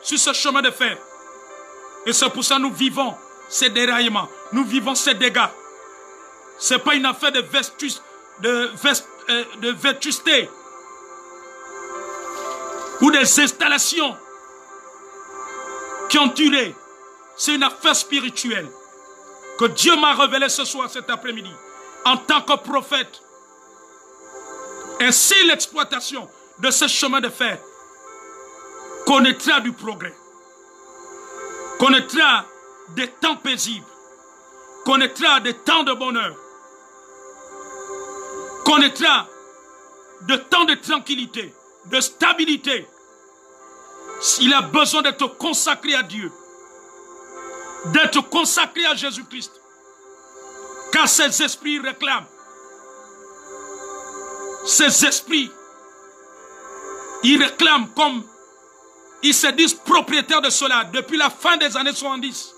sur ce chemin de fer. Et c'est pour ça que nous vivons ces déraillements, nous vivons ces dégâts. Ce n'est pas une affaire de vétusté ou des installations qui ont duré. C'est une affaire spirituelle que Dieu m'a révélée ce soir, cet après-midi, en tant que prophète. Ainsi, l'exploitation de ce chemin de fer connaîtra du progrès, connaîtra des temps paisibles, connaîtra des temps de bonheur, connaîtra de temps de tranquillité, de stabilité. Il a besoin d'être consacré à Dieu, d'être consacré à Jésus-Christ, car ces esprits réclament. Ces esprits, ils réclament comme ils se disent propriétaires de cela depuis la fin des années 70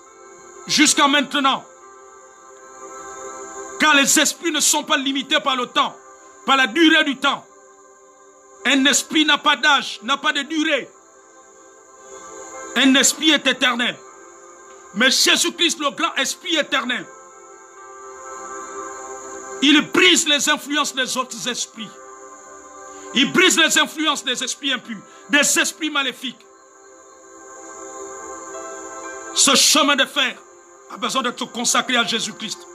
jusqu'à maintenant. Car les esprits ne sont pas limités par le temps, par la durée du temps. Un esprit n'a pas d'âge, n'a pas de durée. Un esprit est éternel. Mais Jésus-Christ, le grand esprit éternel, il brise les influences des autres esprits. Il brise les influences des esprits impurs, des esprits maléfiques. Ce chemin de fer a besoin d'être consacré à Jésus-Christ.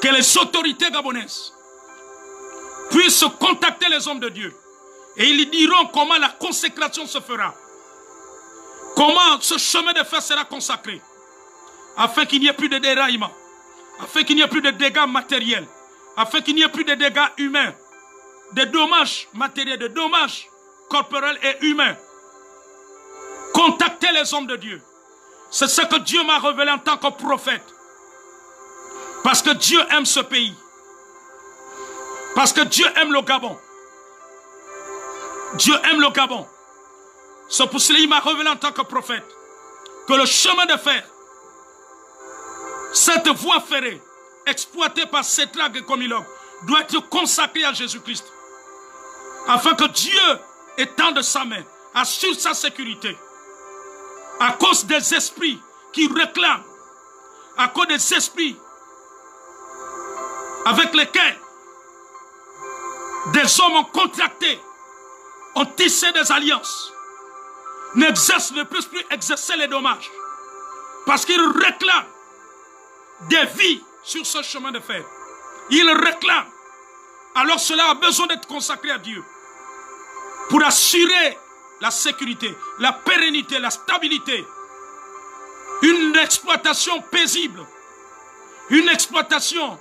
Que les autorités gabonaises puissent contacter les hommes de Dieu. Et ils diront comment la consécration se fera. Comment ce chemin de fer sera consacré. Afin qu'il n'y ait plus de déraillement. Afin qu'il n'y ait plus de dégâts matériels. Afin qu'il n'y ait plus de dégâts humains. De dommages matériels, de dommages corporels et humains. Contactez les hommes de Dieu. C'est ce que Dieu m'a révélé en tant que prophète. Parce que Dieu aime ce pays. Parce que Dieu aime le Gabon. Dieu aime le Gabon. C'est pour cela qu'il m'a révélé en tant que prophète que le chemin de fer, cette voie ferrée, exploitée par Sétrac et Comilog, doit être consacrée à Jésus-Christ. Afin que Dieu étende sa main, assure sa sécurité. À cause des esprits qui réclament, à cause des esprits avec lesquels des hommes ont contracté, ont tissé des alliances, ne puissent plus exercer les dommages. Parce qu'ils réclament des vies sur ce chemin de fer. Ils réclament. Alors cela a besoin d'être consacré à Dieu. Pour assurer la sécurité, la pérennité, la stabilité. Une exploitation paisible. Une exploitation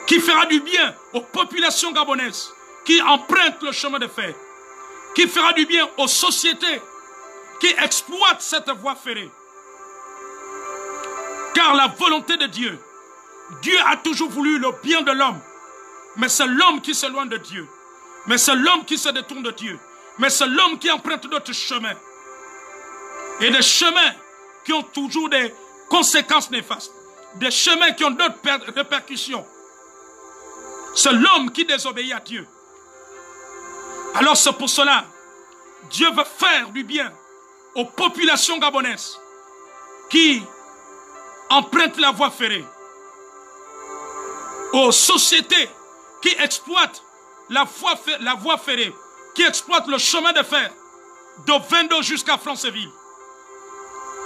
qui fera du bien aux populations gabonaises qui empruntent le chemin de fer. Qui fera du bien aux sociétés qui exploitent cette voie ferrée. Car la volonté de Dieu, Dieu a toujours voulu le bien de l'homme. Mais c'est l'homme qui s'éloigne de Dieu. Mais c'est l'homme qui se détourne de Dieu. Mais c'est l'homme qui emprunte d'autres chemins. Et des chemins qui ont toujours des conséquences néfastes. Des chemins qui ont d'autres répercussions. C'est l'homme qui désobéit à Dieu. Alors c'est pour cela, Dieu veut faire du bien aux populations gabonaises qui empruntent la voie ferrée. Aux sociétés qui exploitent la voie ferrée, qui exploitent le chemin de fer de Vendo jusqu'à Franceville.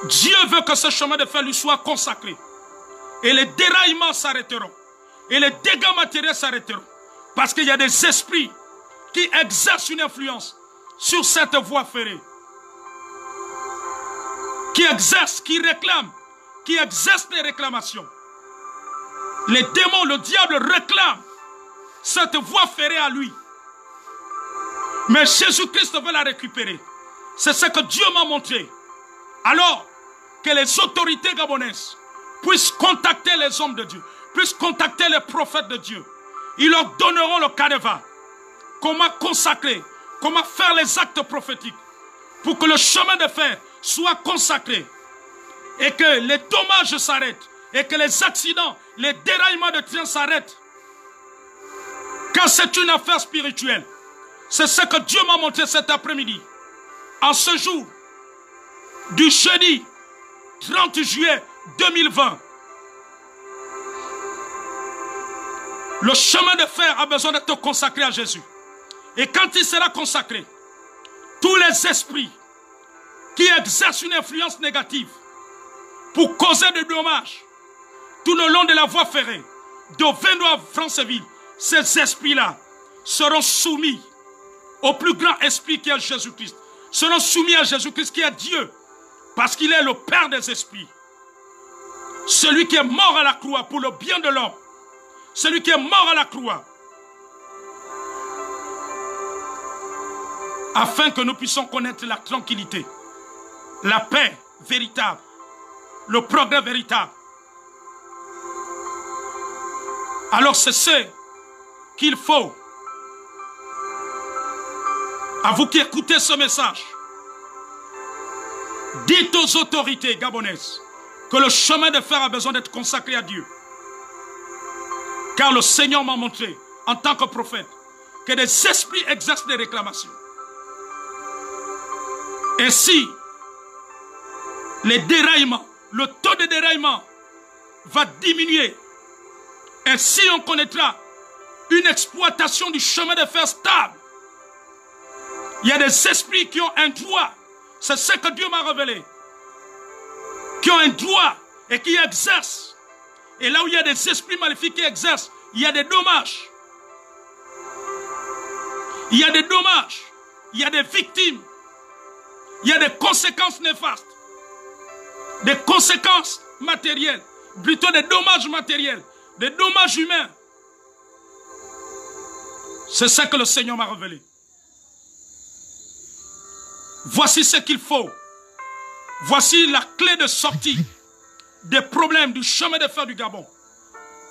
Dieu veut que ce chemin de fer lui soit consacré. Et les déraillements s'arrêteront. Et les dégâts matériels s'arrêteront. Parce qu'il y a des esprits qui exercent une influence sur cette voie ferrée. Qui exercent, qui réclament, qui exercent des réclamations. Les démons, le diable réclament cette voie ferrée à lui. Mais Jésus-Christ veut la récupérer. C'est ce que Dieu m'a montré. Alors que les autorités gabonaises puissent contacter les hommes de Dieu, puissent contacter les prophètes de Dieu. Ils leur donneront le canevas. Comment consacrer, comment faire les actes prophétiques pour que le chemin de fer soit consacré et que les dommages s'arrêtent et que les accidents, les déraillements de train s'arrêtent. Car c'est une affaire spirituelle. C'est ce que Dieu m'a montré cet après-midi. En ce jour du jeudi 30 juillet 2020, le chemin de fer a besoin d'être consacré à Jésus. Et quand il sera consacré, tous les esprits qui exercent une influence négative pour causer des dommages tout le long de la voie ferrée de Vendo à Franceville, ces esprits-là seront soumis au plus grand esprit qui est Jésus-Christ. Seront soumis à Jésus-Christ qui est Dieu, parce qu'il est le Père des esprits. Celui qui est mort à la croix pour le bien de l'homme. Celui qui est mort à la croix. Afin que nous puissions connaître la tranquillité, la paix véritable, le progrès véritable. Alors c'est ce qu'il faut. À vous qui écoutez ce message, dites aux autorités gabonaises que le chemin de fer a besoin d'être consacré à Dieu. Car le Seigneur m'a montré, en tant que prophète, que des esprits exercent des réclamations. Et si les déraillements, le taux de déraillement va diminuer, et si on connaîtra une exploitation du chemin de fer stable, il y a des esprits qui ont un droit, c'est ce que Dieu m'a révélé, qui ont un droit et qui exercent. Et là où il y a des esprits maléfiques qui exercent, il y a des dommages. Il y a des dommages, il y a des victimes, il y a des conséquences néfastes, des conséquences matérielles, plutôt des dommages matériels, des dommages humains. C'est ça que le Seigneur m'a révélé. Voici ce qu'il faut. Voici la clé de sortie des problèmes du chemin de fer du Gabon,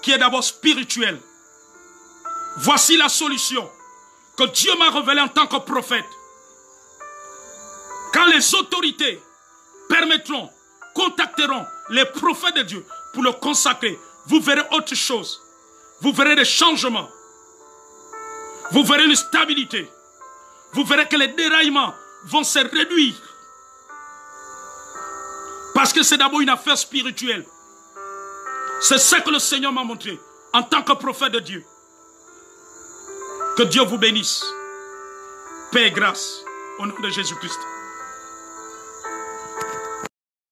qui est d'abord spirituel. Voici la solution que Dieu m'a révélée en tant que prophète. Quand les autorités permettront, contacteront les prophètes de Dieu pour le consacrer, vous verrez autre chose. Vous verrez des changements. Vous verrez une stabilité. Vous verrez que les déraillements vont se réduire. Parce que c'est d'abord une affaire spirituelle. C'est ce que le Seigneur m'a montré en tant que prophète de Dieu. Que Dieu vous bénisse. Paix et grâce au nom de Jésus-Christ.